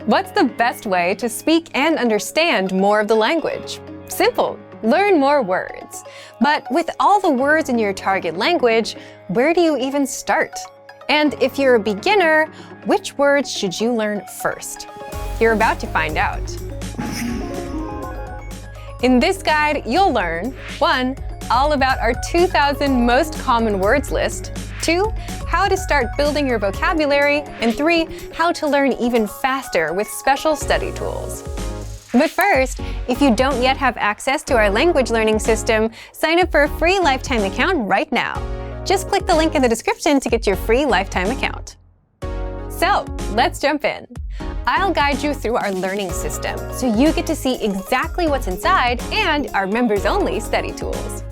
What's the best way to speak and understand more of the language? Simple. Learn more words. But with all the words in your target language, where do you even start? And if you're a beginner, which words should you learn first? You're about to find out. In this guide, you'll learn 1. All about our 2,000 most common words list. 2. How to start building your vocabulary. And 3. How to learn even faster with special study tools. But first, if you don't yet have access to our language learning system, sign up for a free lifetime account right now. Just click the link in the description to get your free lifetime account. So, let's jump in. I'll guide you through our learning system so you get to see exactly what's inside and our members-only study tools.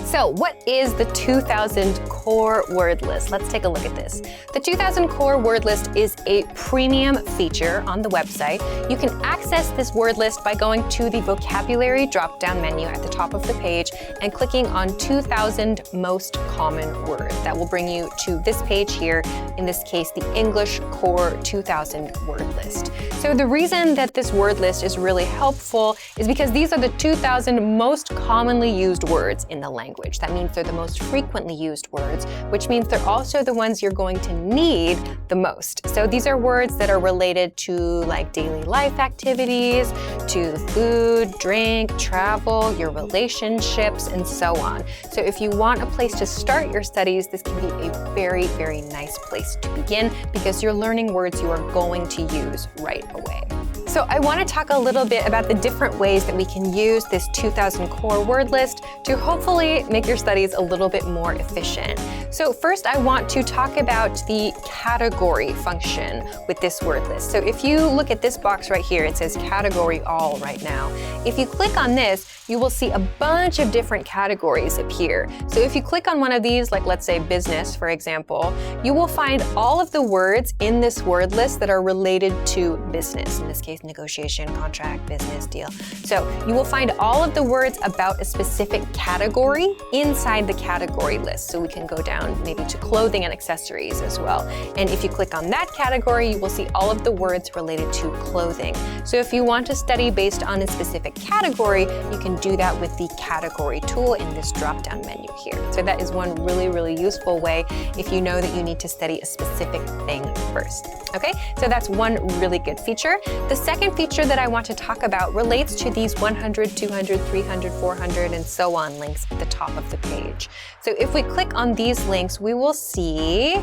So what is the 2,000 core word list? Let's take a look at this. The 2,000 core word list is a premium feature on the website. You can access this word list by going to the vocabulary drop-down menu at the top of the page and clicking on 2,000 most common words. That will bring you to this page here, in this case, the English core 2,000 word list. So the reason that this word list is really helpful is because these are the 2,000 most commonly used words in the language. That means they're the most frequently used words, which means they're also the ones you're going to need the most. So these are words that are related to like daily life activities, to food, drink, travel, your relationships, and so on. So if you want a place to start your studies, this can be a very, very nice place to begin because you're learning words you are going to use right away. So I want to talk a little bit about the different ways that we can use this 2,000 core word list to hopefully make your studies a little bit more efficient. So first, I want to talk about the category function with this word list. So if you look at this box right here, it says category all right now. If you click on this, you will see a bunch of different categories appear. So if you click on one of these, like let's say business, for example, you will find all of the words in this word list that are related to business. In this case, negotiation, contract, business, deal. So you will find all of the words about a specific category inside the category list. So we can go down maybe to clothing and accessories as well. And if you click on that category, you will see all of the words related to clothing. So if you want to study based on a specific category, you can do that with the category tool in this drop-down menu here. So that is one really, really useful way if you know that you need to study a specific thing first. Okay, so that's one really good feature. The second feature that I want to talk about relates to these 100, 200, 300, 400, and so on links at the top of the page. So if we click on these links, we will see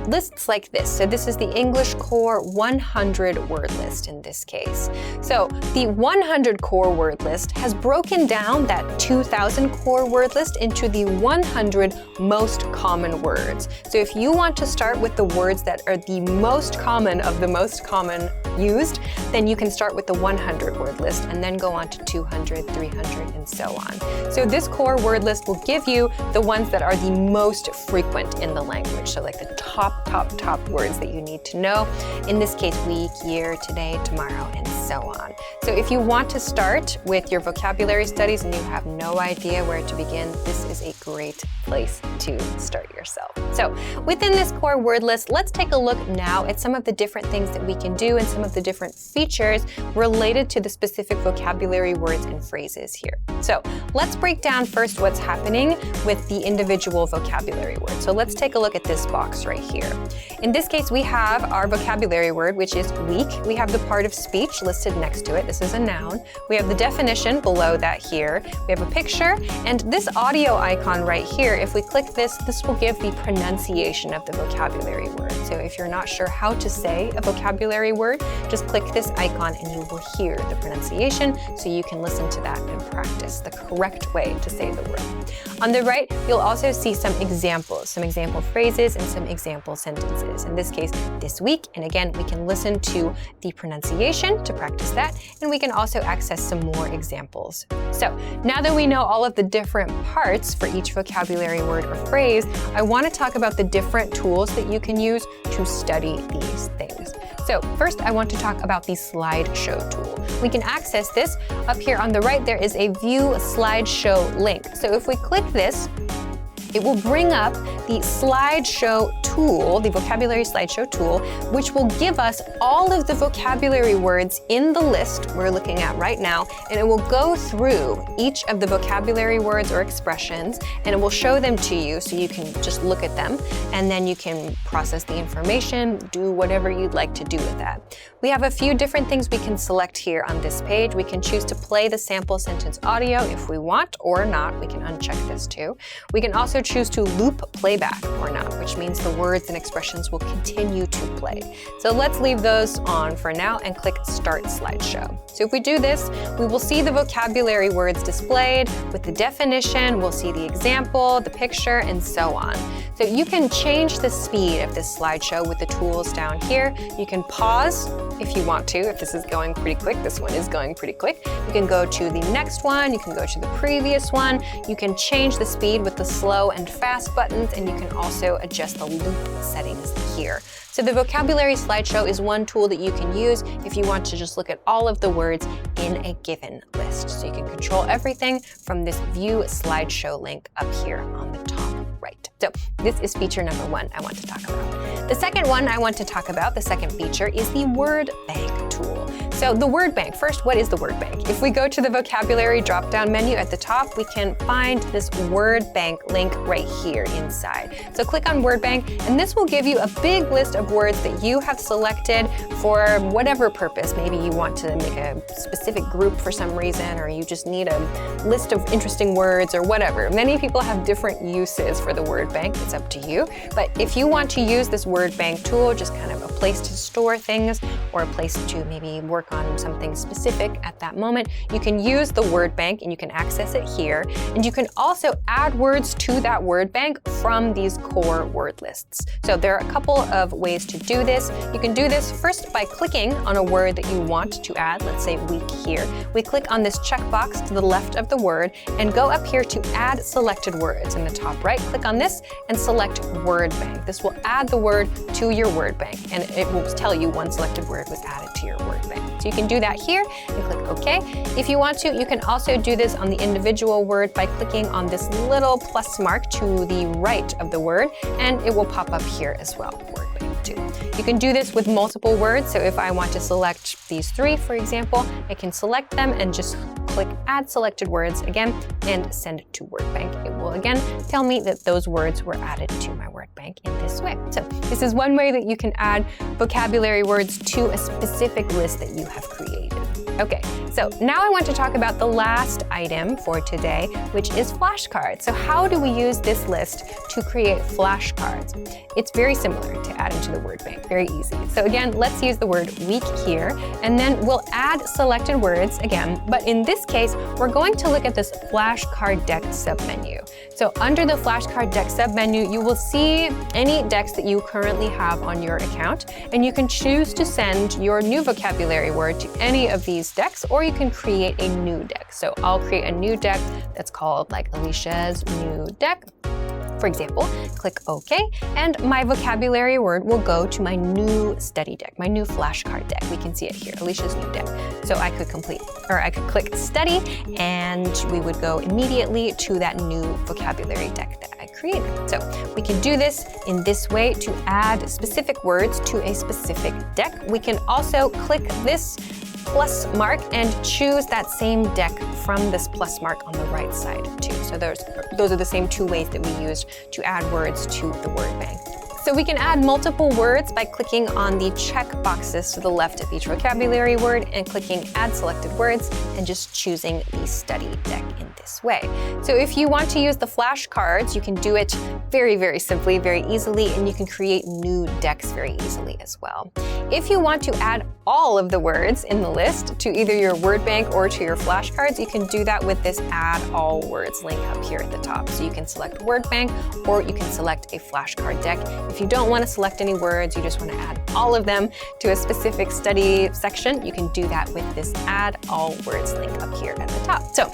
lists like this. So this is the English Core 100 word list in this case. So the 100 core word list has broken down that 2,000 core word list into the 100 most common words. So if you want to start with the words that are the most common of the most common used, then you can start with the 100 word list and then go on to 200, 300, and so on. So this core word list will give you the ones that are the most frequent in the language. So like the top words that you need to know. In this case, week, year, today, tomorrow, and so on. So if you want to start with your vocabulary studies and you have no idea where to begin, this is a great place to start yourself. So within this core word list, let's take a look now at some of the different things that we can do and some of the different features related to the specific vocabulary words and phrases here. So let's break down first what's happening with the individual vocabulary words. So let's take a look at this box right here. In this case, we have our vocabulary word, which is week. We have the part of speech listed next to it. This is a noun. We have the definition below that here. We have a picture, and this audio icon right here, if we click this, this will give the pronunciation of the vocabulary word. So if you're not sure how to say a vocabulary word, just click this icon and you will hear the pronunciation so you can listen to that and practice the correct way to say the word. On the right, you'll also see some examples, some example phrases and some example sentences. In this case, this week. And again, we can listen to the pronunciation to practice that, and we can also access some more examples. So now that we know all of the different parts for each vocabulary word or phrase, I want to talk about the different tools that you can use to study these things. So first, I want to talk about the slideshow tool. We can access this. Up here on the right, there is a View Slideshow link. So if we click this, it will bring up the slideshow tool, the vocabulary slideshow tool, which will give us all of the vocabulary words in the list we're looking at right now, and it will go through each of the vocabulary words or expressions, and it will show them to you so you can just look at them, and then you can process the information, do whatever you'd like to do with that. We have a few different things we can select here on this page. We can choose to play the sample sentence audio if we want or not. We can uncheck this too. We can also choose to loop playback or not, which means the words and expressions will continue to play. So let's leave those on for now and click Start Slideshow. So if we do this, we will see the vocabulary words displayed with the definition, we'll see the example, the picture, and so on. So you can change the speed of this slideshow with the tools down here. You can pause if you want to, if this is going pretty quick. This one is going pretty quick. You can go to the next one, you can go to the previous one. You can change the speed with the slow and fast buttons, and you can also adjust the loop settings here. So the vocabulary slideshow is one tool that you can use if you want to just look at all of the words in a given list. So you can control everything from this View Slideshow link up here on the top right. So this is feature number one I want to talk about. The second one I want to talk about, the second feature, is the word bank tool. So the word bank, first, what is the word bank? If we go to the vocabulary drop-down menu at the top, we can find this word bank link right here inside. So click on word bank, and this will give you a big list of words that you have selected for whatever purpose. Maybe you want to make a specific group for some reason, or you just need a list of interesting words or whatever. Many people have different uses for the word bank. It's up to you. But if you want to use this word bank tool, just kind of a place to store things or a place to maybe work on something specific at that moment, you can use the word bank and you can access it here. And you can also add words to that word bank from these core word lists. So there are a couple of ways to do this. You can do this first by clicking on a word that you want to add. Let's say week here. We click on this checkbox to the left of the word and go up here to add selected words in the top right. Click on this and select word bank. This will add the word to your word bank, and it will tell you one selected word was added to your word bank. So you can do that here and click OK. If you want to, you can also do this on the individual word by clicking on this little plus mark to the right of the word, and it will pop up here as well, word bank too. You can do this with multiple words. So if I want to select these three, for example, I can select them and just click Add Selected Words again and send it to word bank. It will again tell me that those words were added to my word bank in this way. So this is one way that you can add vocabulary words to a specific list that you have created. Okay, so now I want to talk about the last item for today, which is flashcards. So how do we use this list to create flashcards? It's very similar to adding to the word bank, very easy. So again, let's use the word week here, and then we'll add selected words again, but in this case, we're going to look at this flashcard deck submenu. So under the flashcard deck submenu, you will see any decks that you currently have on your account, and you can choose to send your new vocabulary word to any of these decks, or you can create a new deck. So I'll create a new deck that's called like Alicia's new deck. For example, click OK, and my vocabulary word will go to my new study deck, my new flashcard deck. We can see it here, Alicia's new deck. So I could click study, and we would go immediately to that new vocabulary deck that I created. So we can do this in this way to add specific words to a specific deck. We can also click this plus mark and choose that same deck from this plus mark on the right side too. So those are the same two ways that we used to add words to the word bank. So we can add multiple words by clicking on the check boxes to the left of each vocabulary word and clicking Add Selected Words and just choosing the study deck in this way. So if you want to use the flashcards, you can do it very, very simply, very easily, and you can create new decks very easily as well. If you want to add all of the words in the list to either your word bank or to your flashcards, you can do that with this Add All Words link up here at the top. So you can select word bank or you can select a flashcard deck. If you don't want to select any words, you just want to add all of them to a specific study section, you can do that with this Add All Words link up here at the top. So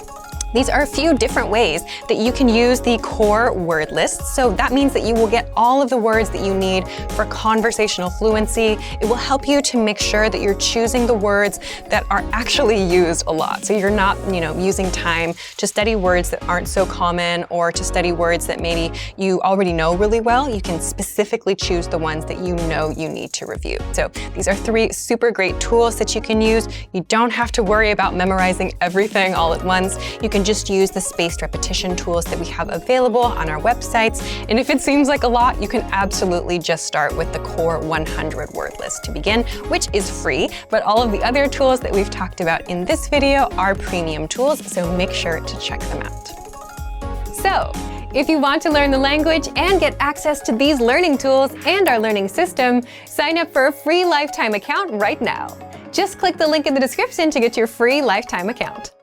These are a few different ways that you can use the core word list. So that means that you will get all of the words that you need for conversational fluency. It will help you to make sure that you're choosing the words that are actually used a lot. So you're not, using time to study words that aren't so common or to study words that maybe you already know really well. You can specifically choose the ones that you know you need to review. So these are 3 super great tools that you can use. You don't have to worry about memorizing everything all at once. You can just use the spaced repetition tools that we have available on our websites. And if it seems like a lot, you can absolutely just start with the core 100 word list to begin, which is free. But all of the other tools that we've talked about in this video are premium tools, so make sure to check them out. So, if you want to learn the language and get access to these learning tools and our learning system, sign up for a free lifetime account right now. Just click the link in the description to get your free lifetime account.